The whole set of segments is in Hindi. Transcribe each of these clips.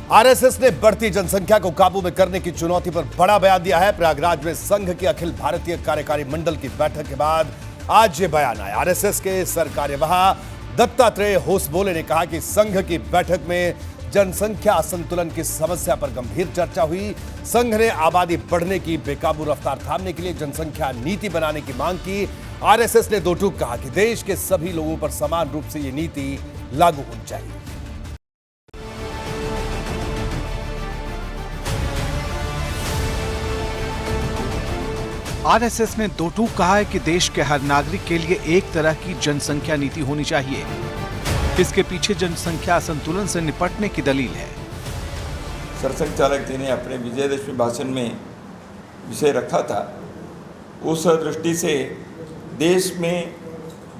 आरएसएस ने बढ़ती जनसंख्या को काबू में करने की चुनौती पर बड़ा बयान दिया है। प्रयागराज में संघ के अखिल भारतीय कार्यकारी मंडल की बैठक के बाद आज ये बयान आया। आरएसएस के सरकार्यवाह दत्तात्रेय होसबोले ने कहा कि संघ की बैठक में जनसंख्या असंतुलन की समस्या पर गंभीर चर्चा हुई। संघ ने आबादी बढ़ने की बेकाबू रफ्तार थामने के लिए जनसंख्या नीति बनाने की मांग की। आरएसएस ने दो टूक कहा कि देश के सभी लोगों पर समान रूप से ये नीति लागू होनी चाहिए। आरएसएस ने दो टूक कहा है कि देश के हर नागरिक के लिए एक तरह की जनसंख्या नीति होनी चाहिए। इसके पीछे जनसंख्या असंतुलन से निपटने की दलील है। सरसंघ चालक जी ने अपने विजयदशमी भाषण में विषय रखा था। उस दृष्टि से देश में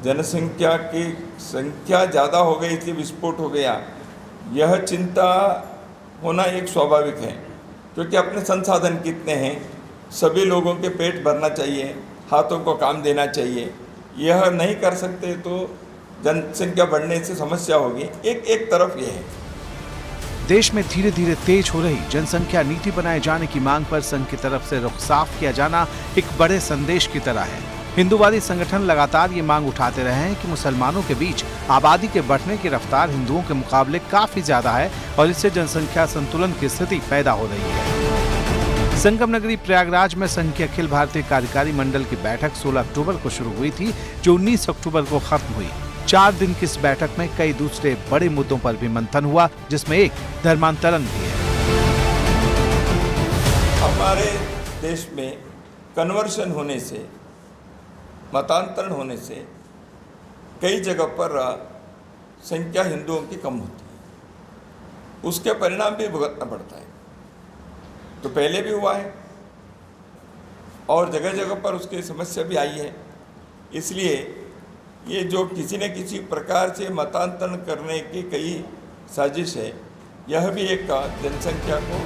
जनसंख्या की संख्या ज़्यादा हो गई इसलिए विस्फोट हो गया, यह चिंता होना एक स्वाभाविक है, क्योंकि अपने संसाधन कितने हैं, सभी लोगों के पेट भरना चाहिए, हाथों को काम देना चाहिए। यह नहीं कर सकते तो जनसंख्या बढ़ने से समस्या होगी। एक तरफ यह है। देश में धीरे धीरे तेज हो रही जनसंख्या नीति बनाए जाने की मांग पर संघ की तरफ से रुख साफ किया जाना एक बड़े संदेश की तरह है। हिंदूवादी संगठन लगातार ये मांग उठाते रहे हैं कि मुसलमानों के बीच आबादी के बढ़ने की रफ्तार हिंदुओं के मुकाबले काफी ज्यादा है और इससे जनसंख्या संतुलन की स्थिति पैदा हो रही है। संगम नगरी प्रयागराज में संघ के अखिल भारतीय कार्यकारी मंडल की बैठक 16 अक्टूबर को शुरू हुई थी, जो 19 अक्टूबर को खत्म हुई। 4 दिन की इस बैठक में कई दूसरे बड़े मुद्दों पर भी मंथन हुआ, जिसमें एक धर्मांतरण भी है। हमारे देश में कन्वर्शन होने से, मतांतरण होने से कई जगह पर संख्या हिंदुओं की कम होती है, उसके परिणाम भी भुगतना पड़ता है। तो पहले भी हुआ है और जगह जगह पर उसकी समस्या भी आई है। इसलिए ये जो किसी न किसी प्रकार से मतांतरण करने की कई साजिश है, यह भी एक जनसंख्या को।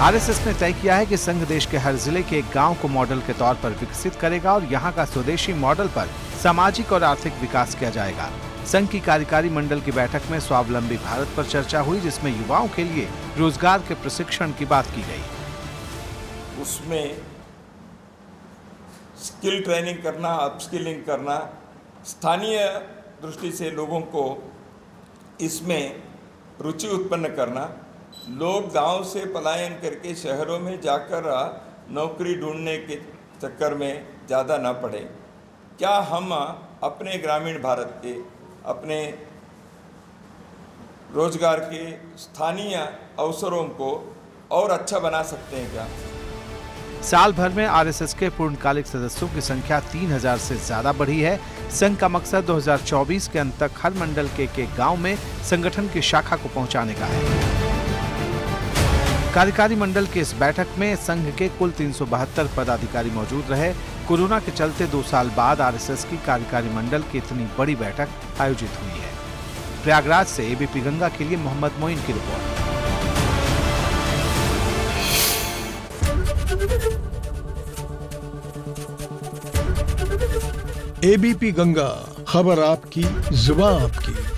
आरएसएस ने तय किया है कि संघ देश के हर जिले के एक गांव को मॉडल के तौर पर विकसित करेगा और यहां का स्वदेशी मॉडल पर सामाजिक और आर्थिक विकास किया जाएगा। संघ की कार्यकारी मंडल की बैठक में स्वावलंबी भारत पर चर्चा हुई, जिसमें युवाओं के लिए रोजगार के प्रशिक्षण की बात की गई। उसमें स्किल ट्रेनिंग करना, अपस्किलिंग करना, स्थानीय दृष्टि से लोगों को इसमें रुचि उत्पन्न करना, लोग गांव से पलायन करके शहरों में जाकर नौकरी ढूंढने के चक्कर में ज़्यादा ना पड़े। क्या हम अपने ग्रामीण भारत के, अपने रोजगार के स्थानीय अवसरों को और अच्छा बना सकते हैं क्या? साल भर में आरएसएस के पूर्णकालिक सदस्यों की संख्या 3000 से ज्यादा बढ़ी है। संघ का मकसद 2024 के अंत तक हर मंडल के एक गांव में संगठन की शाखा को पहुंचाने का है। कार्यकारी मंडल की इस बैठक में संघ के कुल 372 पदाधिकारी मौजूद रहे। कोरोना के चलते 2 साल बाद आरएसएस की कार्यकारी मंडल की इतनी बड़ी बैठक आयोजित हुई है। प्रयागराज से एबीपी गंगा के लिए मोहम्मद मोइन की रिपोर्ट। एबीपी गंगा, खबर आपकी, जुबान आपकी।